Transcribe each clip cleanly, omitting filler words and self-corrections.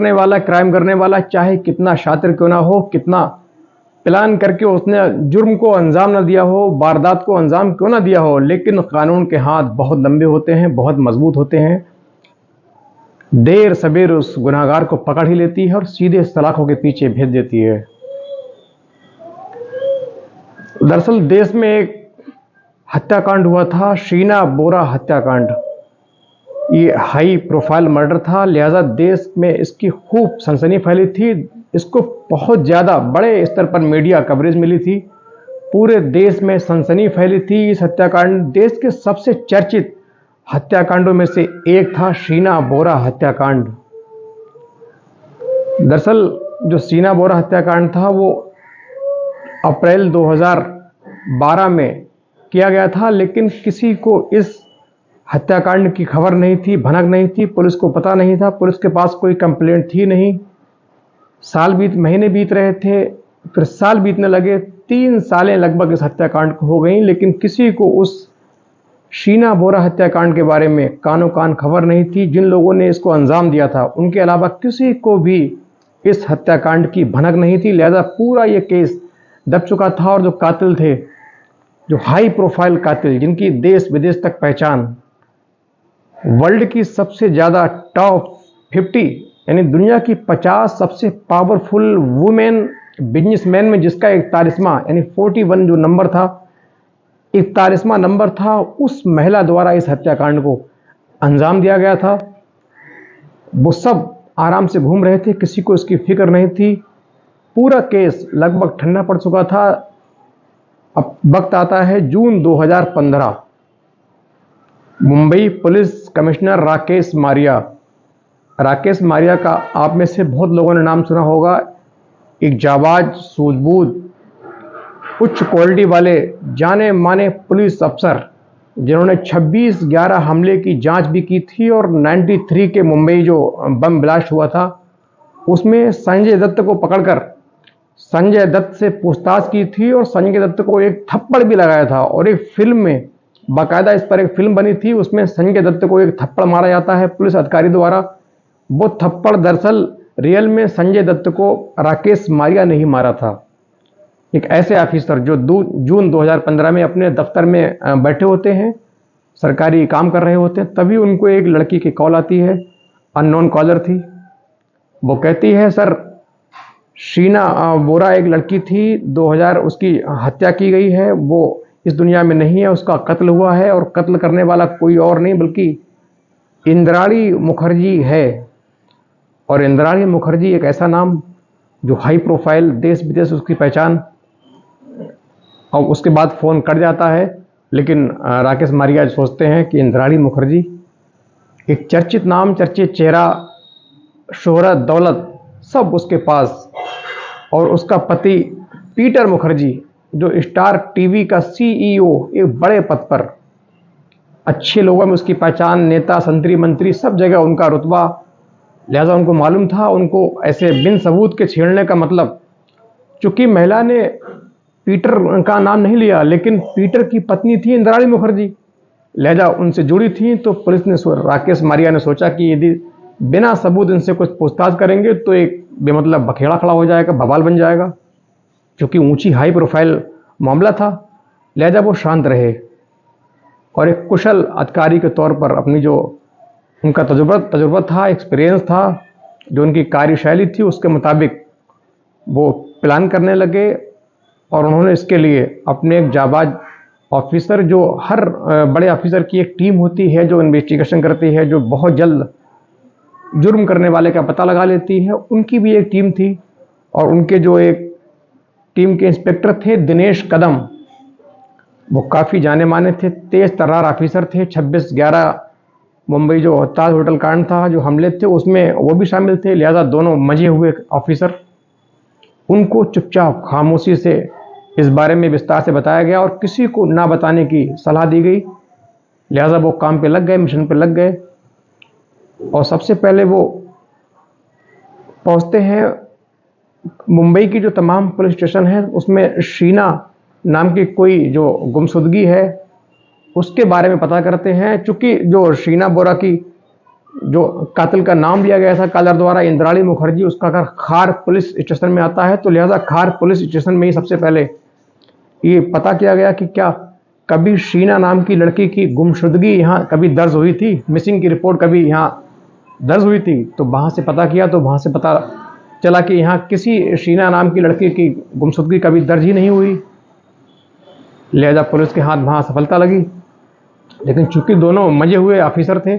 करने वाला, क्राइम करने वाला, चाहे कितना शातिर क्यों ना हो, कितना प्लान करके उसने जुर्म को अंजाम न दिया हो, वारदात को अंजाम क्यों ना दिया हो, लेकिन कानून के हाथ बहुत लंबे होते हैं, बहुत मजबूत होते हैं। देर सबेर उस गुनहगार को पकड़ ही लेती है और सीधे सलाखों के पीछे भेज देती है। दरअसल देश में एक हत्याकांड हुआ था, शीना बोरा हत्याकांड। ये हाई प्रोफाइल मर्डर था, लिहाजा देश में इसकी खूब सनसनी फैली थी। इसको बहुत ज़्यादा बड़े स्तर पर मीडिया कवरेज मिली थी, पूरे देश में सनसनी फैली थी। इस हत्याकांड देश के सबसे चर्चित हत्याकांडों में से एक था शीना बोरा हत्याकांड। दरअसल जो शीना बोरा हत्याकांड था वो अप्रैल 2012 में किया गया था, लेकिन किसी को इस हत्याकांड की खबर नहीं थी, भनक नहीं थी, पुलिस को पता नहीं था, पुलिस के पास कोई कंप्लेंट थी नहीं। महीने बीत रहे थे, फिर साल बीतने लगे, 3 सालें लगभग इस हत्याकांड को हो गई, लेकिन किसी को उस शीना बोरा हत्याकांड के बारे में कानो कान खबर नहीं थी। जिन लोगों ने इसको अंजाम दिया था उनके अलावा किसी को भी इस हत्याकांड की भनक नहीं थी। लिहाजा पूरा ये केस दब चुका था और जो कातिल थे, जो हाई प्रोफाइल कातिल, जिनकी देश विदेश तक पहचान, वर्ल्ड की सबसे ज़्यादा टॉप 50 यानी दुनिया की 50 सबसे पावरफुल वुमेन बिजनेसमैन में जिसका 41वां यानी 41 जो नंबर था, 41वां नंबर था, उस महिला द्वारा इस हत्याकांड को अंजाम दिया गया था। वो सब आराम से घूम रहे थे, किसी को इसकी फिक्र नहीं थी। पूरा केस लगभग ठंडा पड़ चुका था। अब वक्त आता है जून 2015। मुंबई पुलिस कमिश्नर राकेश मारिया का आप में से बहुत लोगों ने नाम सुना होगा। एक जाबाज, सूझबूझ, उच्च क्वालिटी वाले जाने माने पुलिस अफसर, जिन्होंने 26/11 हमले की जांच भी की थी और 93 के मुंबई जो बम ब्लास्ट हुआ था उसमें संजय दत्त को पकड़कर संजय दत्त से पूछताछ की थी और संजय दत्त को एक थप्पड़ भी लगाया था। और एक फिल्म में बाकायदा इस पर एक फिल्म बनी थी, उसमें संजय दत्त को एक थप्पड़ मारा जाता है पुलिस अधिकारी द्वारा। वो थप्पड़ दरअसल रियल में संजय दत्त को राकेश मारिया ने ही मारा था। एक ऐसे ऑफिसर जो जून 2015 में अपने दफ्तर में बैठे होते हैं, सरकारी काम कर रहे होते हैं, तभी उनको एक लड़की की कॉल आती है। अननोन कॉलर थी। वो कहती है, सर शीना बोरा एक लड़की थी, 2000 उसकी हत्या की गई है, वो इस दुनिया में नहीं है, उसका कत्ल हुआ है और कत्ल करने वाला कोई और नहीं बल्कि इंद्राणी मुखर्जी है। और इंद्राणी मुखर्जी एक ऐसा नाम जो हाई प्रोफाइल, देश विदेश उसकी पहचान। और उसके बाद फ़ोन कट जाता है, लेकिन राकेश मारिया सोचते हैं कि इंद्राणी मुखर्जी एक चर्चित नाम, चर्चित चेहरा, शोहरत, दौलत सब उसके पास, और उसका पति पीटर मुखर्जी जो स्टार टीवी का CEO, एक बड़े पद पर, अच्छे लोगों में उसकी पहचान, नेता, संतरी, मंत्री, सब जगह उनका रुतबा। लिहाजा उनको मालूम था उनको ऐसे बिन सबूत के छेड़ने का मतलब, चूंकि महिला ने पीटर का नाम नहीं लिया लेकिन पीटर की पत्नी थी इंद्राणी मुखर्जी, लिहाजा उनसे जुड़ी थी। तो पुलिस ने, राकेश मारिया ने सोचा कि यदि बिना सबूत इनसे कुछ पूछताछ करेंगे तो एक बेमतलब बखेड़ा खड़ा हो जाएगा, बवाल बन जाएगा। क्योंकि ऊंची हाई प्रोफाइल मामला था, लिहाजा वो शांत रहे और एक कुशल अधिकारी के तौर पर अपनी जो उनका तजुर्बा था, एक्सपीरियंस था, जो उनकी कार्यशैली थी, उसके मुताबिक वो प्लान करने लगे। और उन्होंने इसके लिए अपने एक जाबाज ऑफिसर, जो हर बड़े ऑफिसर की एक टीम होती है जो इन्वेस्टिगेशन करती है, जो बहुत जल्द जुर्म करने वाले का पता लगा लेती है, उनकी भी एक टीम थी। और उनके जो एक टीम के इंस्पेक्टर थे दिनेश कदम, वो काफ़ी जाने माने थे, तेज तर्रार ऑफिसर थे। 26/11 मुंबई जो ताज होटल कांड था, जो हमले थे, उसमें वो भी शामिल थे। लिहाजा दोनों मजे हुए ऑफिसर, उनको चुपचाप खामोशी से इस बारे में विस्तार से बताया गया और किसी को ना बताने की सलाह दी गई। लिहाजा वो काम पे लग गए, मिशन पे लग गए। और सबसे पहले वो पहुंचते हैं मुंबई की जो तमाम पुलिस स्टेशन है, उसमें शीना नाम की कोई जो गुमशुदगी है उसके बारे में पता करते हैं। चूँकि जो शीना बोरा की जो कातिल का नाम दिया गया था कालर द्वारा, इंद्राणी मुखर्जी, उसका घर खार पुलिस स्टेशन में आता है। तो लिहाजा खार पुलिस स्टेशन में ही सबसे पहले ये पता किया गया कि क्या कभी शीना नाम की लड़की की गुमशुदगी यहाँ कभी दर्ज हुई थी, मिसिंग की रिपोर्ट कभी यहाँ दर्ज हुई थी। तो वहाँ से पता किया, तो वहाँ से पता चला कि यहाँ किसी शीना नाम की लड़की की गुमशुदगी कभी दर्ज ही नहीं हुई। लिहाजा पुलिस के हाथ वहाँ सफलता लगी। लेकिन चूंकि दोनों मजे हुए ऑफिसर थे,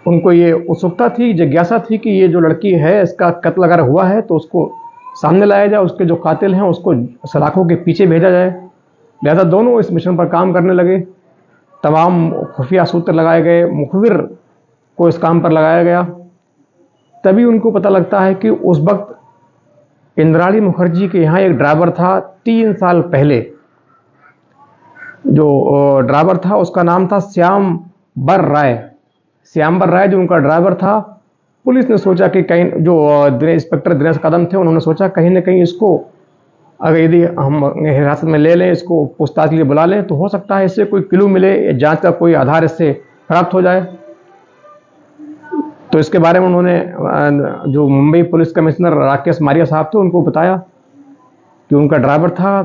उनको ये उत्सुकता थी, जिज्ञासा थी कि ये जो लड़की है इसका कत्ल अगर हुआ है तो उसको सामने लाया जाए, उसके जो कातिल हैं उसको सलाखों के पीछे भेजा जाए। लिहाजा दोनों इस मिशन पर काम करने लगे। तमाम खुफिया सूत्र लगाए गए, मुखबिर को इस काम पर लगाया गया। तभी उनको पता लगता है कि उस वक्त इंद्राणी मुखर्जी के यहाँ एक ड्राइवर था 3 साल पहले। जो ड्राइवर था उसका नाम था श्यामबर राय। श्यामबर राय जो उनका ड्राइवर था, पुलिस ने सोचा कि कहीं जो इंस्पेक्टर दिनेश कदम थे उन्होंने सोचा कहीं ना कहीं इसको अगर यदि हम हिरासत में ले लें, इसको पूछताछ के लिए बुला लें, तो हो सकता है इससे कोई क्लू मिले, जांच का कोई आधार इससे प्राप्त हो जाए। तो इसके बारे में उन्होंने जो मुंबई पुलिस कमिश्नर राकेश मारिया साहब थे उनको बताया कि उनका ड्राइवर था।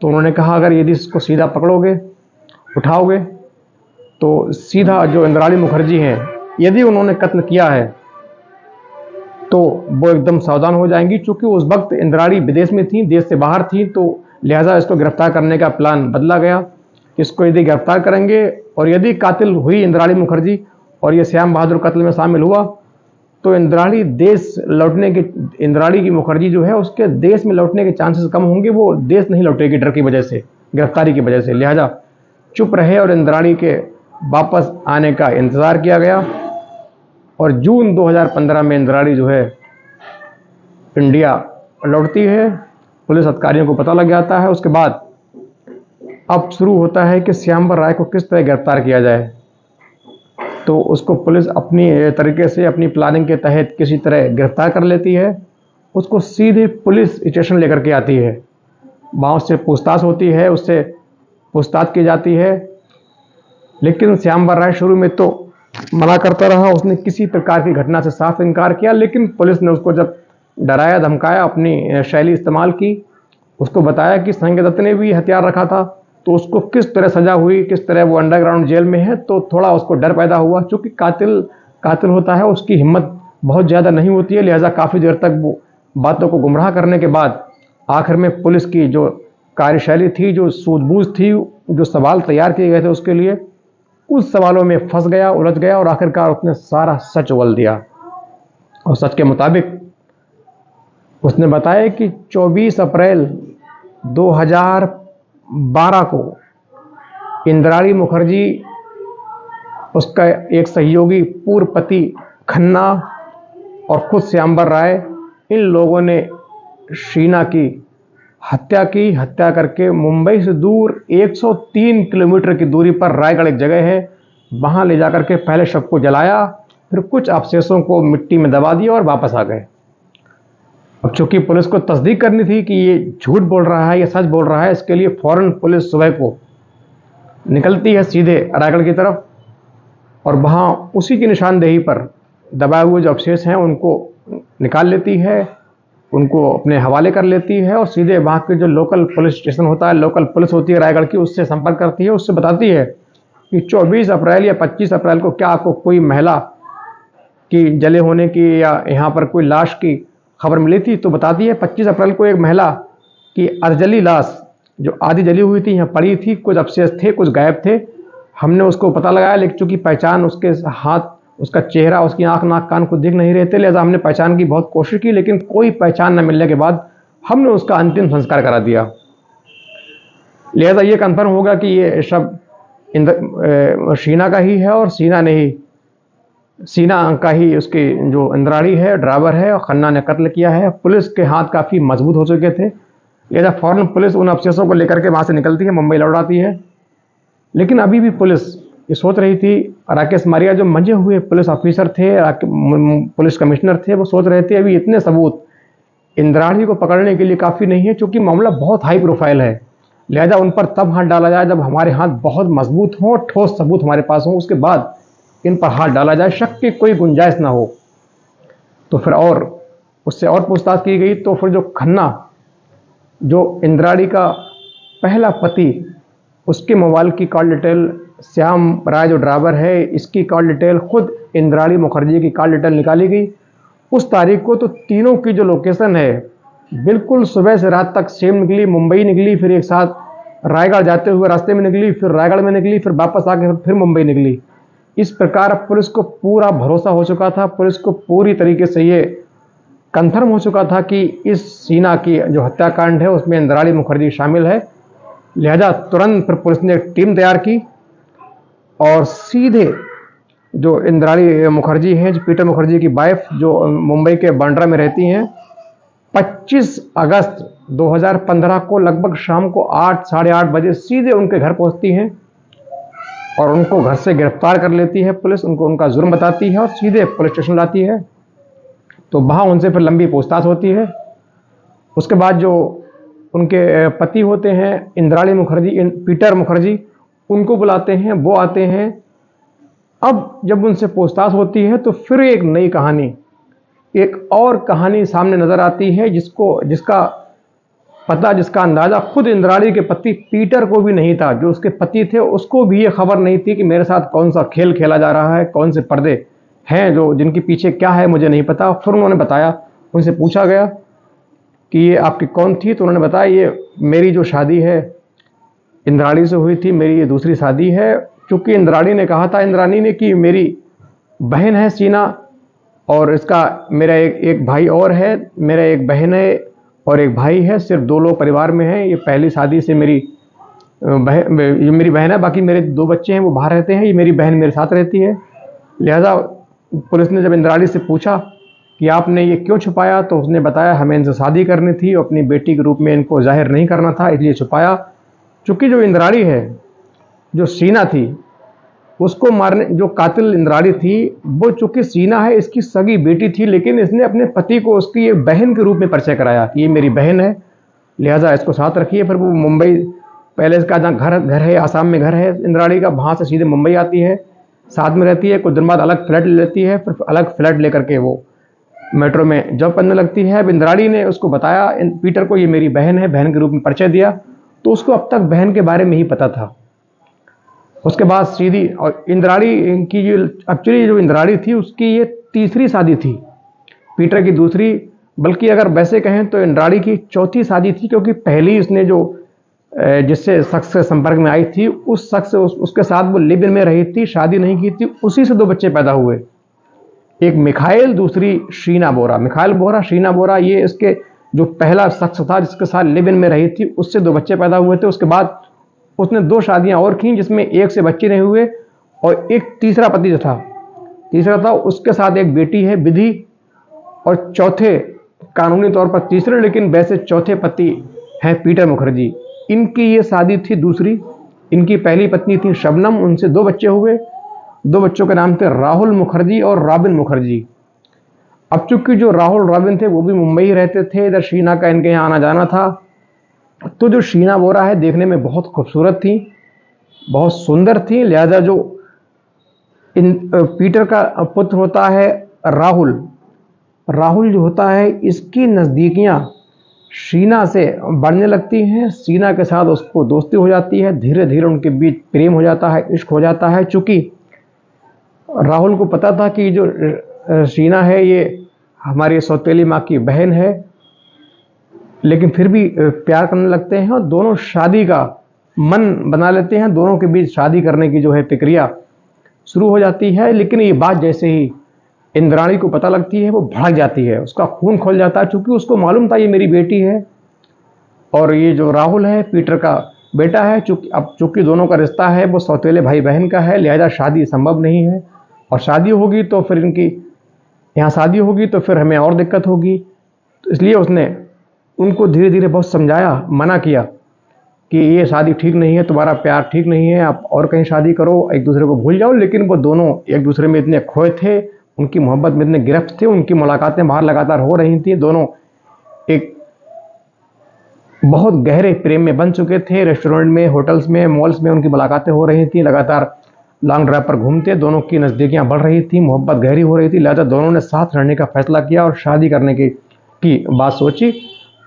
तो उन्होंने कहा अगर यदि इसको सीधा पकड़ोगे, उठाओगे, तो सीधा जो इंद्राणी मुखर्जी हैं, यदि उन्होंने कत्ल किया है तो वो एकदम सावधान हो जाएंगी। चूंकि उस वक्त इंद्राणी विदेश में थी, देश से बाहर थी, तो लिहाजा इसको गिरफ्तार करने का प्लान बदला गया। इसको यदि गिरफ्तार करेंगे और यदि कातिल हुई इंद्राणी मुखर्जी और ये श्याम बहादुर कत्ल में शामिल हुआ, तो इंद्राणी देश लौटने के, इंद्राणी की मुखर्जी जो है उसके देश में लौटने के चांसेस कम होंगे। वो देश नहीं लौटेगी डर की वजह से, गिरफ्तारी की वजह से। लिहाजा चुप रहे और इंद्राणी के वापस आने का इंतज़ार किया गया। और जून 2015 में इंद्राणी जो है इंडिया लौटती है। पुलिस अधिकारियों को पता लग जाता है। उसके बाद अब शुरू होता है कि श्यामबर राय को किस तरह गिरफ्तार किया जाए। तो उसको पुलिस अपनी तरीके से, अपनी प्लानिंग के तहत किसी तरह गिरफ्तार कर लेती है। उसको सीधे पुलिस स्टेशन लेकर के आती है, वहाँ उससे पूछताछ होती है, उससे पूछताछ की जाती है। लेकिन श्यामबर राय शुरू में तो मना करता रहा, उसने किसी प्रकार की घटना से साफ इनकार किया। लेकिन पुलिस ने उसको जब डराया धमकाया, अपनी शैली इस्तेमाल की, उसको बताया कि संजय दत्त ने भी हथियार रखा था, तो उसको किस तरह सजा हुई, किस तरह वो अंडरग्राउंड जेल में है, तो थोड़ा उसको डर पैदा हुआ। चूँकि कातिल होता है, उसकी हिम्मत बहुत ज़्यादा नहीं होती है। लिहाजा काफ़ी देर तक वो बातों को गुमराह करने के बाद आखिर में पुलिस की जो कार्यशैली थी, जो सूझबूझ थी, जो सवाल तैयार किए गए थे उसके लिए, उस सवालों में फंस गया, उलझ गया और आखिरकार उसने सारा सच उगल दिया। और सच के मुताबिक उसने बताया कि 24 अप्रैल 2012 को इंद्राणी मुखर्जी, उसका एक सहयोगी पूर्व पति खन्ना और खुद श्यामबर राय, इन लोगों ने शीना की हत्या की। हत्या करके मुंबई से दूर 103 किलोमीटर की दूरी पर रायगढ़ एक जगह है, वहाँ ले जाकर के पहले शव को जलाया, फिर कुछ अवशेषों को मिट्टी में दबा दिया और वापस आ गए। अब चूंकि पुलिस को तस्दीक करनी थी कि ये झूठ बोल रहा है या सच बोल रहा है, इसके लिए फौरन पुलिस सुबह को निकलती है सीधे रायगढ़ की तरफ और वहाँ उसी की निशानदेही पर दबाए हुए जो अवशेष हैं उनको निकाल लेती है, उनको अपने हवाले कर लेती है और सीधे वहाँ के जो लोकल पुलिस स्टेशन होता है, लोकल पुलिस होती है रायगढ़ की, उससे संपर्क करती है। उससे बताती है कि 24 अप्रैल या 25 अप्रैल को क्या आपको कोई महिला की जले होने की या यहाँ पर कोई लाश की खबर मिली थी। तो बताती है 25 अप्रैल को एक महिला की अर्धजली लाश जो आधी जली हुई थी यहाँ पड़ी थी, कुछ अवशेष थे, कुछ गायब थे। हमने उसको पता लगाया, लेकिन चूंकि पहचान, उसके हाथ, उसका चेहरा, उसकी आंख, नाक, कान को दिख नहीं रहे थे, लिहाजा हमने पहचान की बहुत कोशिश की, लेकिन कोई पहचान न मिलने के बाद हमने उसका अंतिम संस्कार करा दिया। लिहाजा ये कंफर्म होगा कि ये शव शीना का ही है और सीना का ही उसकी जो इंद्राणी है, ड्राइवर है, और खन्ना ने कत्ल किया है। पुलिस के हाथ काफ़ी मजबूत हो चुके थे। लिहाजा फौरन पुलिस उन अवशेषों को लेकर के वहाँ से निकलती है, मुंबई लौट आती है। लेकिन अभी भी पुलिस ये सोच रही थी, राकेश मारिया जो मंजे हुए पुलिस ऑफिसर थे, पुलिस कमिश्नर थे, वो सोच रहे थे अभी इतने सबूत इंद्राणी को पकड़ने के लिए काफ़ी नहीं है, क्योंकि मामला बहुत हाई प्रोफाइल है। लिहाजा उन पर तब हाथ डाला जाए जब हमारे हाथ बहुत मजबूत हों, ठोस सबूत हमारे पास हों, उसके बाद इन पर हाथ डाला जाए, शक की कोई गुंजाइश ना हो। तो फिर और उससे और पूछताछ की गई तो फिर जो खन्ना, जो इंद्राणी का पहला पति, उसके मोबाइल की कॉल डिटेल, श्याम राय जो ड्राइवर है इसकी कॉल डिटेल, खुद इंद्राणी मुखर्जी की कॉल डिटेल निकाली गई उस तारीख को। तो तीनों की जो लोकेशन है बिल्कुल सुबह से रात तक सेम निकली। मुंबई निकली, फिर एक साथ रायगढ़ जाते हुए रास्ते में निकली, फिर रायगढ़ में निकली, फिर वापस आके फिर मुंबई निकली। इस प्रकार पुलिस को पूरा भरोसा हो चुका था, पुलिस को पूरी तरीके से ये कंफर्म हो चुका था कि इस शीना की जो हत्याकांड है उसमें इंद्राणी मुखर्जी शामिल है। लिहाजा तुरंत फिर पुलिस ने एक टीम तैयार की और सीधे जो इंद्राणी मुखर्जी हैं, जो पीटर मुखर्जी की वाइफ जो मुंबई के बांद्रा में रहती हैं, 25 अगस्त 2015 को लगभग शाम को 8 साढ़े 8 बजे सीधे उनके घर पहुंचती हैं और उनको घर से गिरफ्तार कर लेती है पुलिस। उनको उनका जुर्म बताती है और सीधे पुलिस स्टेशन लाती है। तो वहाँ उनसे फिर लंबी पूछताछ होती है। उसके बाद जो उनके पति होते हैं इंद्राणी मुखर्जी, पीटर मुखर्जी, उनको बुलाते हैं, वो आते हैं। अब जब उनसे पूछताछ होती है तो फिर एक नई कहानी, एक और कहानी सामने नजर आती है जिसका पता, जिसका अंदाजा खुद इंद्राणी के पति पीटर को भी नहीं था। जो उसके पति थे उसको भी ये खबर नहीं थी कि मेरे साथ कौन सा खेल खेला जा रहा है, कौन से पर्दे हैं जो जिनके पीछे क्या है मुझे नहीं पता। फिर उन्होंने बताया, उनसे पूछा गया कि ये आपकी कौन थी, तो उन्होंने बताया ये मेरी जो शादी है इंद्राणी से हुई थी, मेरी ये दूसरी शादी है। क्योंकि इंद्राणी ने कहा था, इंद्राणी ने, कि मेरी बहन है शीना और इसका मेरा एक भाई और है, मेरा एक बहन है और एक भाई है, सिर्फ 2 लोग परिवार में हैं। ये पहली शादी से मेरी ये मेरी बहन है, बाकी मेरे 2 बच्चे हैं वो बाहर रहते हैं, ये मेरी बहन मेरे साथ रहती है। लिहाजा पुलिस ने जब इंद्राणी से पूछा कि आपने ये क्यों छुपाया, तो उसने बताया हमें इनसे शादी करनी थी, अपनी बेटी के रूप में इनको जाहिर नहीं करना था, इसलिए छुपाया। चूँकि जो इंद्राणी है, जो शीना थी, उसको मारने जो कातिल इंद्राणी थी, वो चूंकि शीना है इसकी सगी बेटी थी, लेकिन इसने अपने पति को उसकी एक बहन के रूप में परिचय कराया कि ये मेरी बहन है, लिहाजा इसको साथ रखिए। फिर वो मुंबई, पहले इसका जहाँ घर है, आसाम में घर है इंद्राणी का, वहाँ से सीधे मुंबई आती है, साथ में रहती है। कुछ दिन बाद अलग फ्लैट ले लेती है, फिर अलग फ्लैट लेकर के वो मेट्रो में जॉब करने लगती है। अब इंद्राणी ने उसको बताया पीटर को, ये मेरी बहन है, बहन के रूप में परिचय दिया, तो उसको अब तक बहन के बारे में ही पता था। उसके बाद सीधी, और इंद्राणी की जो एक्चुअली जो इंद्राणी थी उसकी ये तीसरी शादी थी, पीटर की दूसरी, बल्कि अगर वैसे कहें तो इंद्राणी की चौथी शादी थी। क्योंकि पहली उसने जो जिससे शख्स से संपर्क में आई थी उस शख्स उसके साथ वो लिव इन में रही थी, शादी नहीं की थी, उसी से 2 बच्चे पैदा हुए, एक मिखाइल, दूसरी शीना बोरा। मिखाइल बोरा, शीना बोरा, ये इसके जो पहला शख्स था जिसके साथ लिव इन में रही थी, उससे 2 बच्चे पैदा हुए थे। उसके बाद उसने 2 शादियां और की जिसमें एक से बच्चे नहीं हुए, और एक तीसरा पति जो था, तीसरा था, उसके साथ एक बेटी है विधि, और चौथे, कानूनी तौर पर तीसरे लेकिन वैसे चौथे पति हैं पीटर मुखर्जी। इनकी ये शादी थी दूसरी। इनकी पहली पत्नी थी शबनम, उनसे 2 बच्चे हुए। 2 बच्चों के नाम थे राहुल मुखर्जी और रॉबिन मुखर्जी। अब चूंकि जो राहुल रॉबिन थे वो भी मुंबई ही रहते थे, इधर शीना का इनके यहाँ आना जाना था। तो जो शीना बोरा है देखने में बहुत खूबसूरत थी, बहुत सुंदर थी। लिहाजा जो पीटर का पुत्र होता है राहुल, राहुल जो होता है, इसकी नज़दीकियां शीना से बढ़ने लगती हैं। शीना के साथ उसको दोस्ती हो जाती है, धीरे धीरे उनके बीच प्रेम हो जाता है, इश्क हो जाता है। चूँकि राहुल को पता था कि जो शीना है ये हमारी सौतेली माँ की बहन है, लेकिन फिर भी प्यार करने लगते हैं और दोनों शादी का मन बना लेते हैं। दोनों के बीच शादी करने की जो है प्रक्रिया शुरू हो जाती है। लेकिन ये बात जैसे ही इंद्राणी को पता लगती है वो भड़क जाती है, उसका खून खोल जाता है। चूँकि उसको मालूम था ये मेरी बेटी है और ये जो राहुल है पीटर का बेटा है। चूँकि दोनों का रिश्ता है वो सौतेले भाई बहन का है, लिहाजा शादी संभव नहीं है, और शादी होगी तो फिर इनकी यहाँ शादी होगी तो फिर हमें और दिक्कत होगी। तो इसलिए उसने उनको धीरे धीरे बहुत समझाया, मना किया कि ये शादी ठीक नहीं है, तुम्हारा प्यार ठीक नहीं है, आप और कहीं शादी करो, एक दूसरे को भूल जाओ। लेकिन वो दोनों एक दूसरे में इतने खोए थे, उनकी मोहब्बत में इतने गिरफ्त थे, उनकी मुलाकातें बाहर लगातार हो रही थी, दोनों एक बहुत गहरे प्रेम में बन चुके थे। रेस्टोरेंट में, होटल्स में, मॉल्स में उनकी मुलाकातें हो रही थी लगातार। लॉन्ग ड्राइव पर घूमते, दोनों की नज़दीकियाँ बढ़ रही थी, मोहब्बत गहरी हो रही थी, लिहाजा दोनों ने साथ रहने का फैसला किया और शादी करने की बात सोची।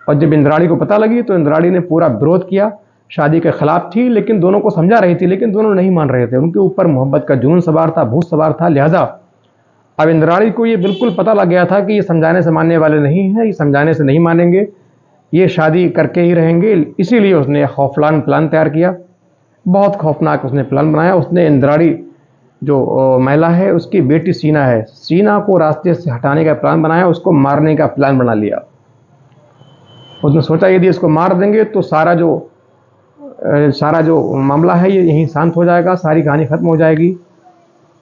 और जब इंद्राणी को पता लगी तो इंद्राणी ने पूरा विरोध किया, शादी के खिलाफ थी, लेकिन दोनों को समझा रही थी, लेकिन दोनों नहीं मान रहे थे। उनके ऊपर मोहब्बत का जुनून सवार था, भूत सवार था। लिहाजा अब इंद्राणी को ये बिल्कुल पता लग गया था कि ये समझाने से मानने वाले नहीं हैं, ये समझाने से नहीं मानेंगे, ये शादी करके ही रहेंगे। इसीलिए उसने खौफनाक प्लान तैयार किया, बहुत खौफनाक उसने प्लान बनाया। उसने इंद्राणी जो महिला है, उसकी बेटी सीना है, सीना को रास्ते से हटाने का प्लान बनाया, उसको मारने का प्लान बना लिया। उसने सोचा यदि इसको मार देंगे तो सारा जो मामला है ये यहीं शांत हो जाएगा, सारी कहानी खत्म हो जाएगी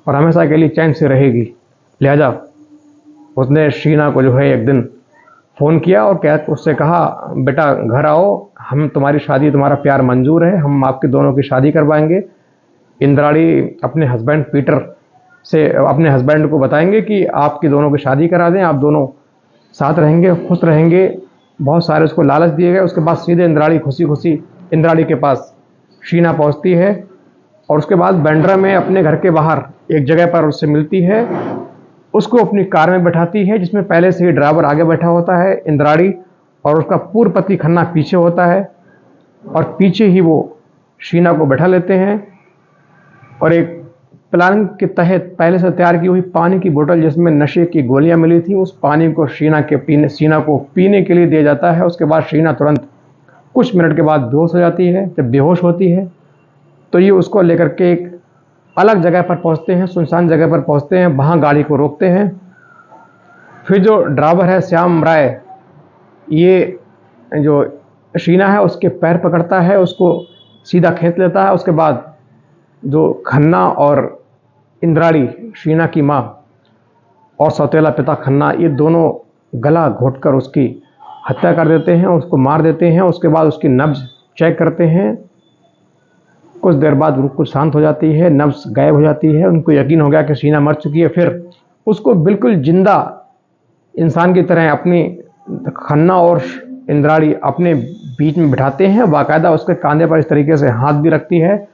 और हमेशा के लिए चैन से रहेगी। लिहाजा उसने शीना को जो है एक दिन फ़ोन किया और उससे कहा, बेटा घर आओ, हम तुम्हारी शादी, तुम्हारा प्यार मंजूर है, हम आपके दोनों की शादी करवाएंगे। इंद्राणी अपने हस्बैंड पीटर से अपने हस्बैंड को बताएंगे कि आपकी दोनों की शादी करा दें, आप दोनों साथ रहेंगे, खुश रहेंगे। बहुत सारे उसको लालच दिए गए। उसके बाद सीधे इंद्राणी खुशी खुशी इंद्राणी के पास शीना पहुंचती है और उसके बाद बैंड्रा में अपने घर के बाहर एक जगह पर उससे मिलती है, उसको अपनी कार में बैठाती है, जिसमें पहले से ही ड्राइवर आगे बैठा होता है इंद्राणी, और उसका पूर्व पति खन्ना पीछे होता है और पीछे ही वो शीना को बैठा लेते हैं और एक प्लान के तहत पहले से तैयार की हुई पानी की बोतल जिसमें नशे की गोलियां मिली थी, उस पानी को शीना को पीने के लिए दिया जाता है। उसके बाद शीना तुरंत कुछ मिनट के बाद बेहोश हो जाती है। जब बेहोश होती है तो ये उसको लेकर के एक अलग जगह पर पहुंचते हैं, सुनसान जगह पर पहुंचते हैं, वहां गाड़ी को रोकते हैं। फिर जो ड्राइवर है श्याम राय, ये जो शीना है उसके पैर पकड़ता है, उसको सीधा खींच लेता है। उसके बाद जो खन्ना और इंद्राणी, शीना की माँ और सौतेला पिता खन्ना, ये दोनों गला घोंटकर उसकी हत्या कर देते हैं, उसको मार देते हैं। उसके बाद उसकी नब्ज चेक करते हैं। कुछ देर बाद बिल्कुल शांत हो जाती है, नब्ज गायब हो जाती है। उनको यकीन हो गया कि शीना मर चुकी है। फिर उसको बिल्कुल जिंदा इंसान की तरह अपनी खन्ना और इंद्राणी अपने बीच में बिठाते हैं। बाकायदा उसके कंधे पर इस तरीके से हाथ भी रखती है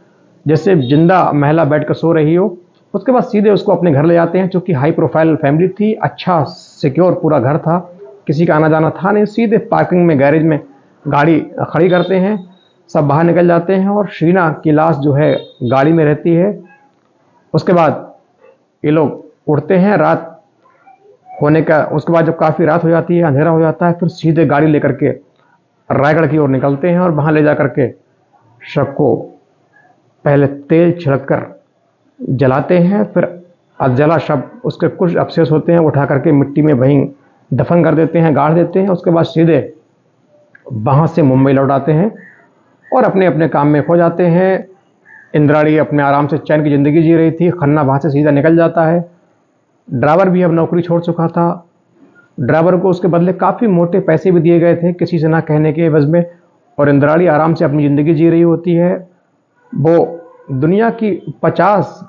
जैसे जिंदा महिला बैठकर सो रही हो। उसके बाद सीधे उसको अपने घर ले जाते हैं। चूँकि हाई प्रोफाइल फैमिली थी, अच्छा सिक्योर पूरा घर था, किसी का आना जाना था नहीं। सीधे पार्किंग में, गैरेज में गाड़ी खड़ी करते हैं, सब बाहर निकल जाते हैं और शीना की लाश जो है गाड़ी में रहती है। उसके बाद ये लोग उड़ते हैं। रात होने का, उसके बाद जब काफ़ी रात हो जाती है, अंधेरा हो जाता है, फिर सीधे गाड़ी लेकर के रायगढ़ की ओर निकलते हैं और वहाँ ले जा करके शव को पहले तेल छिड़क कर जलाते हैं। फिर जला शव, उसके कुछ अवशेष होते हैं, उठा करके मिट्टी में वहीं दफन कर देते हैं, गाड़ देते हैं। उसके बाद सीधे वहाँ से मुंबई लौट आते हैं और अपने अपने काम में खो जाते हैं। इंद्राणी अपने आराम से चैन की ज़िंदगी जी रही थी, खन्ना वहाँ से सीधा निकल जाता है। ड्राइवर भी अब नौकरी छोड़ चुका था। ड्राइवर को उसके बदले काफ़ी मोटे पैसे भी दिए गए थे किसी से ना कहने के एवज में, और इंद्राणी आराम से अपनी ज़िंदगी जी रही होती है। वो दुनिया की 50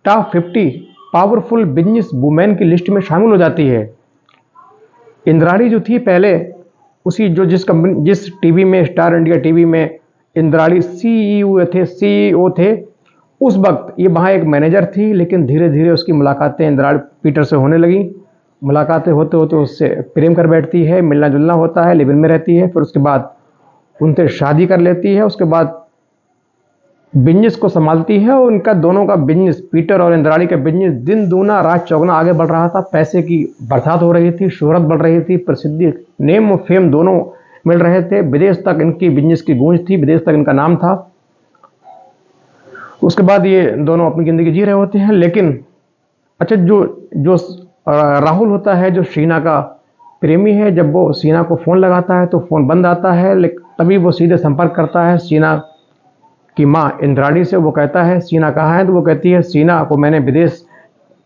टॉप 50 पावरफुल बिजनेस वुमेन की लिस्ट में शामिल हो जाती है। इंद्राणी जो थी पहले, उसी जो जिस टीवी में, स्टार इंडिया टीवी में इंद्राणी सीईओ थे, उस वक्त ये वहाँ एक मैनेजर थी। लेकिन धीरे धीरे उसकी मुलाकातें इंद्राणी पीटर से होने लगी। मुलाकातें होते होते उससे प्रेम कर बैठती है, मिलना जुलना होता है, लिव इन में रहती है। फिर उसके बाद उनसे शादी कर लेती है। उसके बाद बिजनेस को संभालती है और उनका दोनों का बिजनेस, पीटर और इंद्राणी का बिजनेस दिन दूना रात चौगुना आगे बढ़ रहा था। पैसे की बरसात हो रही थी, शोहरत बढ़ रही थी, प्रसिद्धि, नेम और फेम दोनों मिल रहे थे। विदेश तक इनकी बिजनेस की गूंज थी, विदेश तक इनका नाम था। उसके बाद ये दोनों अपनी ज़िंदगी जी रहे होते हैं। लेकिन अच्छा, जो राहुल होता है, जो शीना का प्रेमी है, जब वो शीना को फ़ोन लगाता है तो फ़ोन बंद आता है। लेकिन तभी वो सीधे संपर्क करता है शीना की माँ इंद्राणी से। वो कहता है शीना कहाँ है, तो वो कहती है शीना को मैंने विदेश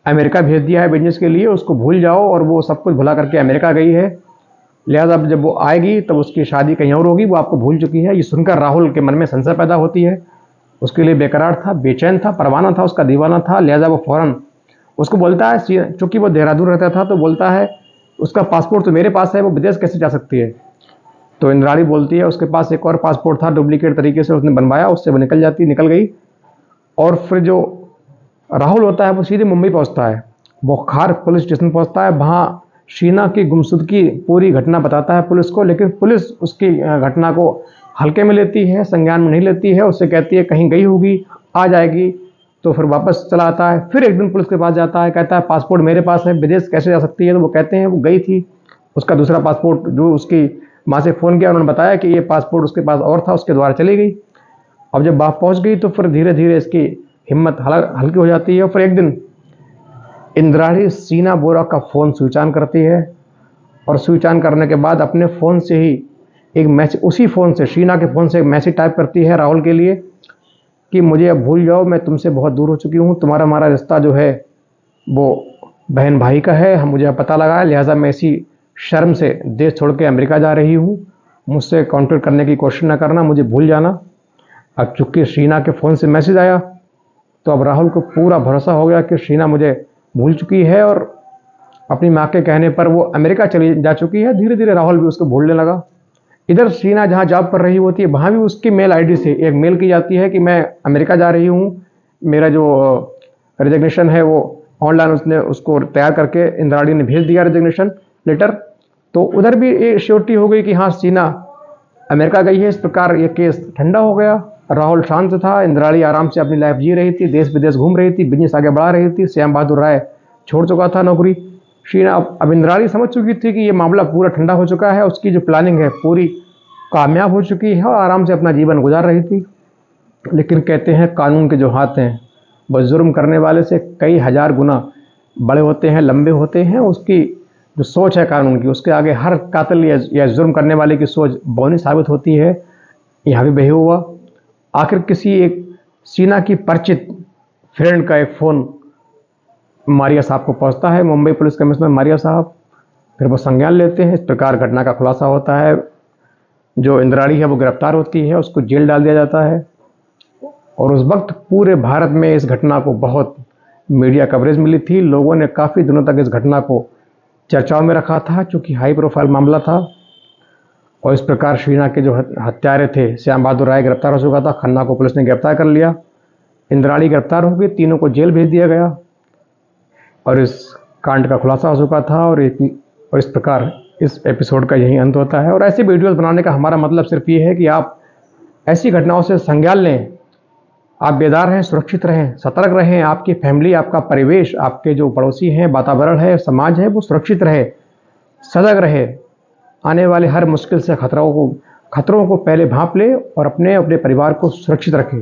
अमेरिका भेज दिया है बिजनेस के लिए, उसको भूल जाओ, और वो सब कुछ भुला करके अमेरिका गई है। लिहाजा अब जब वो आएगी तब उसकी शादी कहीं और होगी, वो आपको भूल चुकी है। ये सुनकर राहुल के मन में संशय पैदा होती है। उसके लिए बेकरार था, बेचैन था, परवाना था, उसका दीवाना था। लिहाजा वो फ़ौरन उसको बोलता है, चूँकि वो देहरादून रहता था, तो बोलता है उसका पासपोर्ट तो मेरे पास है, वो विदेश कैसे जा सकती है। तो इंद्राणी बोलती है उसके पास एक और पासपोर्ट था, डुप्लीकेट तरीके से उसने बनवाया, उससे वो निकल गई। और फिर जो राहुल होता है वो सीधे मुंबई पहुंचता है, वो खार पुलिस स्टेशन पहुंचता है, वहाँ शीना की गुमशुदगी पूरी घटना बताता है पुलिस को, लेकिन पुलिस उसकी घटना को हल्के में लेती है, संज्ञान में नहीं लेती है। उससे कहती है कहीं गई होगी, आ जाएगी। तो फिर वापस चला आता है। फिर एक दिन पुलिस के पास जाता है, कहता है पासपोर्ट मेरे पास है, विदेश कैसे जा सकती है? तो वो कहते हैं वो गई थी, उसका दूसरा पासपोर्ट जो उसकी माँ से फ़ोन किया, उन्होंने बताया कि ये पासपोर्ट उसके पास और था, उसके द्वारा चली गई। अब जब वहाँ पहुँच गई तो फिर धीरे धीरे इसकी हिम्मत हल्की हो जाती है। और फिर एक दिन इंद्राणी शीना बोरा का फ़ोन स्विच ऑन करती है, और स्विच ऑन करने के बाद अपने फ़ोन से ही एक मैसेज, उसी फ़ोन से, शीना के फ़ोन से एक मैसेज टाइप करती है राहुल के लिए कि मुझे अब भूल जाओ, मैं तुमसे बहुत दूर हो चुकी हूँ, तुम्हारा हमारा रिश्ता जो है वो बहन भाई का है, हम मुझे अब पता लगा है, लिहाजा मैं इसी शर्म से देश छोड़ के अमेरिका जा रही हूँ, मुझसे कांटेक्ट करने की कोशिश ना करना, मुझे भूल जाना। अब चूंकि शीना के फ़ोन से मैसेज आया तो अब राहुल को पूरा भरोसा हो गया कि शीना मुझे भूल चुकी है और अपनी माँ के कहने पर वो अमेरिका चली जा चुकी है। धीरे धीरे राहुल भी उसको भूलने लगा। इधर शीना जहाँ जॉब कर रही होती है वहाँ भी उसकी मेल आईडी से एक मेल की जाती है कि मैं अमेरिका जा रही हूँ, मेरा जो रिजिग्नेशन है वो ऑनलाइन उसने उसको तैयार करके इंद्राणी ने भेज दिया रिजिग्नेशन लेटर। तो उधर भी ये श्योरिटी हो गई कि हाँ शीना अमेरिका गई है। इस प्रकार ये केस ठंडा हो गया। राहुल शांत था, इंद्राणी आराम से अपनी लाइफ जी रही थी, देश विदेश घूम रही थी, बिजनेस आगे बढ़ा रही थी। श्याम बहादुर राय छोड़ चुका था नौकरी। शीना अब इंद्राणी समझ चुकी थी कि ये मामला पूरा ठंडा हो चुका है, उसकी जो प्लानिंग है पूरी कामयाब हो चुकी है और आराम से अपना जीवन गुजार रही थी। लेकिन कहते हैं कानून के जो हाथ हैं वो जुर्म करने वाले से कई हजार गुना बड़े होते हैं, लंबे होते हैं। उसकी जो सोच है कानून की, उसके आगे हर कातिल या जुर्म करने वाले की सोच बौनी साबित होती है। यहाँ भी वही हुआ। आखिर किसी एक शीना की परिचित फ्रेंड का एक फ़ोन मारिया साहब को पहुंचता है, मुंबई पुलिस कमिश्नर मारिया साहब। फिर वो संज्ञान लेते हैं। इस प्रकार घटना का खुलासा होता है। जो इंद्राणी है वो गिरफ्तार होती है, उसको जेल डाल दिया जाता है। और उस वक्त पूरे भारत में इस घटना को बहुत मीडिया कवरेज मिली थी। लोगों ने काफ़ी दिनों तक इस घटना को चर्चाओं में रखा था, चूँकि हाई प्रोफाइल मामला था। और इस प्रकार शीना के जो हत्यारे थे, श्याम बहादुर राय गिरफ्तार हो चुका था, खन्ना को पुलिस ने गिरफ्तार कर लिया, इंद्राणी गिरफ्तार हो गई, तीनों को जेल भेज दिया गया और इस कांड का खुलासा हो चुका था। और इस प्रकार इस एपिसोड का यही अंत होता है। और ऐसी वीडियोस बनाने का हमारा मतलब सिर्फ ये है कि आप ऐसी घटनाओं से संज्ञान लें, आप बेदार रहें, सुरक्षित रहें, सतर्क रहें। आपकी फैमिली, आपका परिवेश, आपके जो पड़ोसी हैं, वातावरण है, समाज है, वो सुरक्षित रहे, सजग रहे। आने वाले हर मुश्किल से खतरों को पहले भांप ले और अपने परिवार को सुरक्षित रखें।